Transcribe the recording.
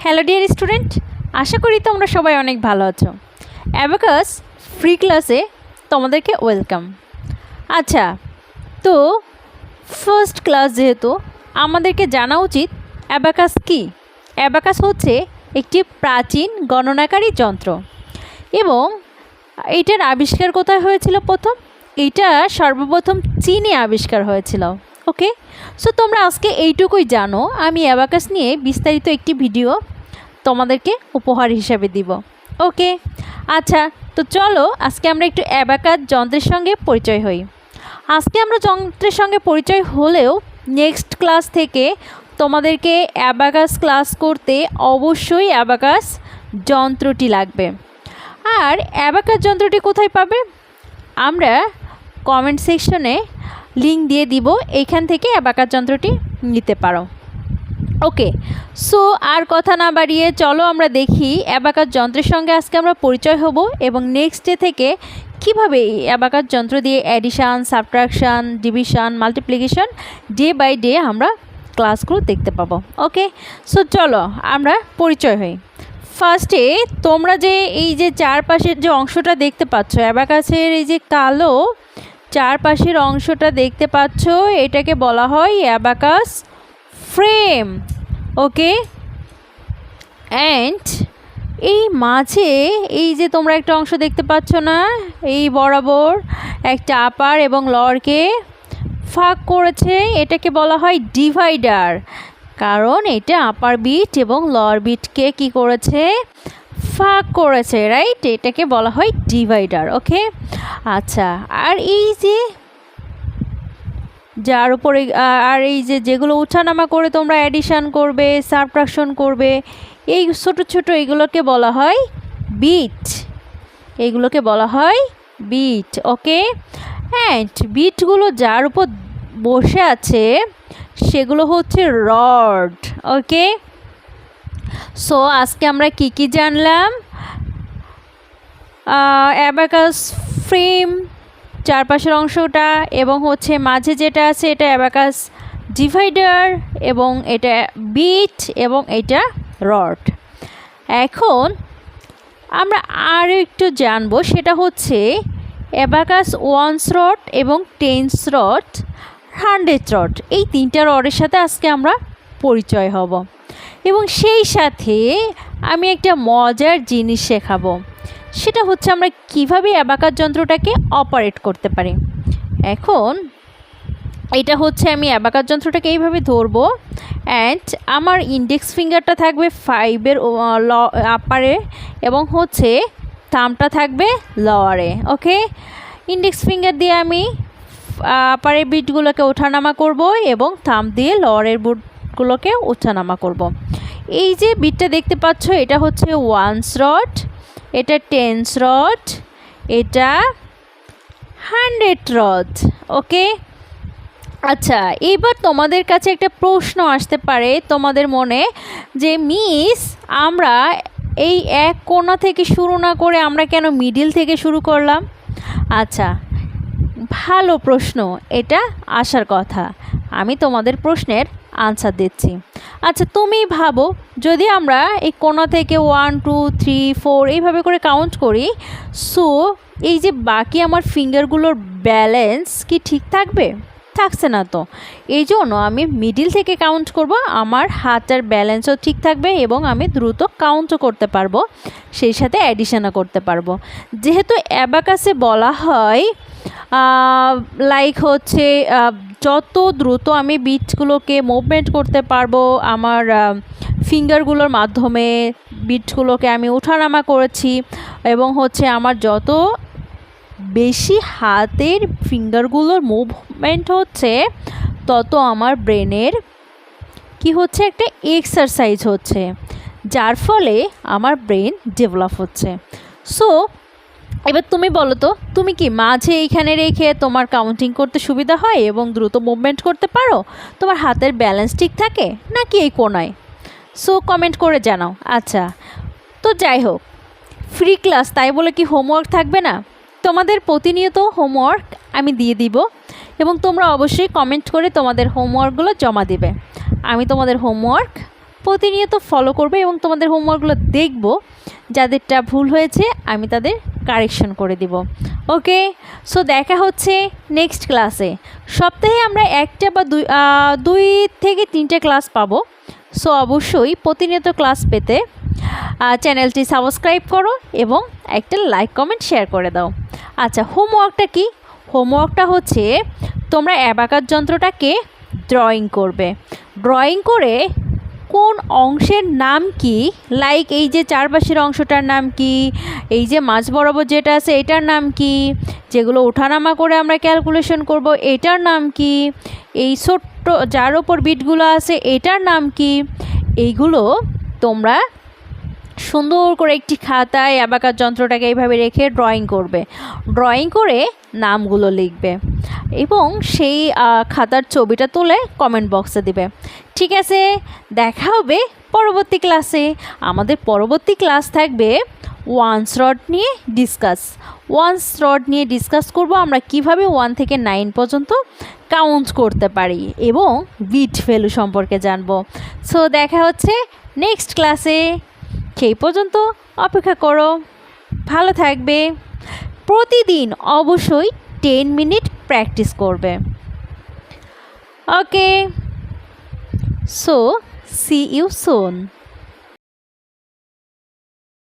Hello dear student, আশা করি তোমরা সবাই অনেক ভালো আছো। অ্যাবাকাস ফ্রি ক্লাসে তোমাদেরকে ওয়েলকাম। আচ্ছা, তো ফার্স্ট ক্লাস যেহেতু আমাদেরকে জানা উচিত অ্যাবাকাস কী। অ্যাবাকাস হচ্ছে একটি প্রাচীন গণনাকারী যন্ত্র এবং এটার আবিষ্কার কোথায় হয়েছিল? এটা সর্বপ্রথম চীনে আবিষ্কার হয়েছিল। ওকে, সো তোমরা আজকে এইটুকুই জানো। আমি অ্যাবাকাস নিয়ে বিস্তারিত একটি ভিডিও তোমাদেরকে উপহার হিসাবে দিব। ওকে, আচ্ছা, তো চলো আজকে আমরা একটু অ্যাবাকাস যন্ত্রের সঙ্গে পরিচয় হই। আজকে আমরা যন্ত্রের সঙ্গে পরিচয় হলেও নেক্সট ক্লাস থেকে তোমাদেরকে অ্যাবাকাস ক্লাস করতে অবশ্যই অ্যাবাকাস যন্ত্রটি লাগবে। আর অ্যাবাকাস যন্ত্রটি কোথায় পাবে? আমরা কমেন্ট সেকশনে লিঙ্ক দিয়ে দিব, এইখান থেকে অ্যাবাকাস যন্ত্রটি নিতে পারো। ওকে, সো আর কথা না বাড়িয়ে চলো আমরা দেখি অ্যাবাকাস যন্ত্রের সঙ্গে আজকে আমরা পরিচয় হব এবং নেক্সট ডে থেকে কীভাবে অ্যাবাকাস যন্ত্র দিয়ে addition, subtraction, division, multiplication day by day আমরা ক্লাসগুলো দেখতে পাবো। ওকে, সো চলো আমরা পরিচয় হই। ফার্স্টে তোমরা যে এই যে চারপাশের যে অংশটা দেখতে পাচ্ছ, অ্যাবাকাসের এই যে কালো চারপাশের অংশটা দেখতে পাচ্ছ, এটাকে বলা হয় অ্যাবাকাস ফ্রেম। ওকে, অ্যান্ড এই মাঝে এই যে তোমরা একটা অংশ দেখতে পাচ্ছ না, এই বরাবর একটা আপার এবং লরকে ফাঁক করেছে, এটাকে বলা হয় ডিভাইডার। কারণ এটা আপার বিট এবং লর বিটকে কি করেছে? ফাঁক করেছে, রাইট? এটাকে বলা হয় ডিভাইডার। ওকে, আচ্ছা, আর এই যে যার উপরে আর এই যে যেগুলো উঠানামা করে তোমরা অ্যাডিশান করবে, সাবট্রাকশন করবে, এই ছোটো ছোটো এগুলোকে বলা হয় বিট। এইগুলোকে বলা হয় বিট। ওকে, অ্যান্ড বিটগুলো যার উপর বসে আছে সেগুলো হচ্ছে রড। ওকে, সো আজকে আমরা কি কি জানলাম? অ্যাবাকাস ফ্রেম, চারপাশের অংশটা, এবং হচ্ছে মাঝে যেটা আছে এটা অ্যাবাকাস ডিভাইডার, এবং এটা বিট, এবং এটা রড। এখন আমরা আরও একটু জানবো, সেটা হচ্ছে অ্যাবাকাস ওয়ান্স রড এবং টেন্স রড, 100 রড, এই তিনটা রডের সাথে আজকে আমরা পরিচয় হব এবং সেই সাথে আমি একটা মজার জিনিস শেখাবো। সেটা হচ্ছে আমরা কিভাবে অ্যাবাকাস যন্ত্রটাকে অপারেট করতে পারি। এখন এটা হচ্ছে আমি অ্যাবাকাস যন্ত্রটাকে এইভাবে ধরবো, অ্যান্ড আমার ইন্ডেক্স ফিঙ্গারটা থাকবে 5-এর আপারে এবং হচ্ছে থামটা থাকবে লোয়ারে। ওকে, ইন্ডেক্স ফিঙ্গার দিয়ে আমি আপারের বিটগুলোকে ওঠানামা করব এবং থাম দিয়ে লোয়ারের বিটগুলোকে ওঠানামা করব। এই যে বিটটা দেখতে পাচ্ছ, এটা হচ্ছে ওয়ান্স রড, এটা টেন্স রড, এটা 100 রড। ওকে, আচ্ছা, এইবার তোমাদের কাছে একটা প্রশ্ন আসতে পারে তোমাদের মনে, যে মিস আমরা এই এক কোণা থেকে শুরু না করে আমরা কেন মিডিল থেকে শুরু করলাম? আচ্ছা, ভালো প্রশ্ন, এটা আসার কথা। আমি তোমাদের প্রশ্নের আনসার দিচ্ছি। আচ্ছা, তুমি ভাবো, যদি আমরা এই কোণা থেকে 1 2 3 4 এইভাবে করে কাউন্ট করি, সো এই যে বাকি আমার ফিঙ্গারগুলোর ব্যালেন্স কি ঠিক থাকবে? থাকছে না তো। এই জন্য আমি মিডিল থেকে কাউন্ট করব, আমার হাতের ব্যালেন্সও ঠিক থাকবে এবং আমি দ্রুত কাউন্টও করতে পারবো, সেই সাথে অ্যাডিশনও করতে পারবো। যেহেতু অ্যাবাকাসে বলা হয় লাইক হচ্ছে যত দ্রুত আমি বিটগুলোকে মুভমেন্ট করতে পারবো, আমার ফিঙ্গারগুলোর মাধ্যমে বিটগুলোকে আমি ওঠানামা করেছি, এবং হচ্ছে আমার যত বেশি হাতের ফিঙ্গারগুলোর মুভমেন্ট হচ্ছে তত আমার ব্রেনের কি হচ্ছে? একটা এক্সারসাইজ হচ্ছে, যার ফলে আমার ব্রেন ডেভেলপ হচ্ছে। সো এবার তুমি বলো তো, তুমি কি মাঝে এইখানে রেখে তোমার কাউন্টিং করতে সুবিধা হয় এবং দ্রুত মুভমেন্ট করতে পারো? তোমার হাতের ব্যালেন্স ঠিক থাকে নাকি এই কোণায়? সো কমেন্ট করে জানাও। আচ্ছা, তো যাই হোক, ফ্রি ক্লাস তাই বলে কি হোমওয়ার্ক থাকবে না? তোমাদের প্রতিনিয়ত হোমওয়ার্ক আমি দিয়ে দিব এবং তোমরা অবশ্যই কমেন্ট করে তোমাদের হোমওয়ার্কগুলো জমা দিবে। আমি তোমাদের হোমওয়ার্ক প্রতিনিয়ত ফলো করবে এবং তোমাদের হোমওয়ার্কগুলো দেখব, যাদেরটা ভুল হয়েছে আমি তাদের কারেকশন করে দিব। ওকে, সো দেখা হচ্ছে নেক্সট ক্লাসে। সপ্তাহে আমরা একটা বা দুই থেকে তিনটে ক্লাস পাবো। সো অবশ্যই প্রতিনিয়ত ক্লাস পেতে চ্যানেলটি সাবস্ক্রাইব করো এবং একটা লাইক কমেন্ট শেয়ার করে দাও। আচ্ছা, হোমওয়ার্কটা কি? হোমওয়ার্কটা হচ্ছে তোমরা অ্যাবাকাস যন্ত্রটাকে ড্রয়িং করবে। ড্রয়িং করে কোন অংশের নাম কি, লাইক এই যে চারপাশের অংশটার নাম কি, এই যে মাঝ বরাবর যেটা আছে এটার নাম কি, যেগুলো ওঠানামা করে আমরা ক্যালকুলেশন করব এটার নাম কি, এই ছোট্ট যার ওপর বিটগুলো আছে এটার নাম কি, এইগুলো তোমরা সুন্দর করে একটি খাতায় অ্যাবাকাস যন্ত্রটাকে এইভাবে রেখে ড্রয়িং করবে। ড্রয়িং করে নামগুলো লিখবে এবং সেই খাতার ছবিটা তুলে কমেন্ট বক্সে দিবে। ঠিক আছে, দেখা হবে পরবর্তী ক্লাসে। আমাদের পরবর্তী ক্লাস থাকবে ওয়ান্স রড নিয়ে ডিসকাস। ওয়ান্স রড নিয়ে ডিসকাস করব আমরা কিভাবে 1 থেকে 9 পর্যন্ত কাউন্ট করতে পারি এবং বিট ভ্যালু সম্পর্কে জানবো। সো দেখা হচ্ছে নেক্সট ক্লাসে। সেই পর্যন্ত অপেক্ষা করো। ভালো থাকবে। প্রতিদিন অবশ্যই 10 মিনিট প্র্যাকটিস করবে। ওকে, সো সি ইউ সুন।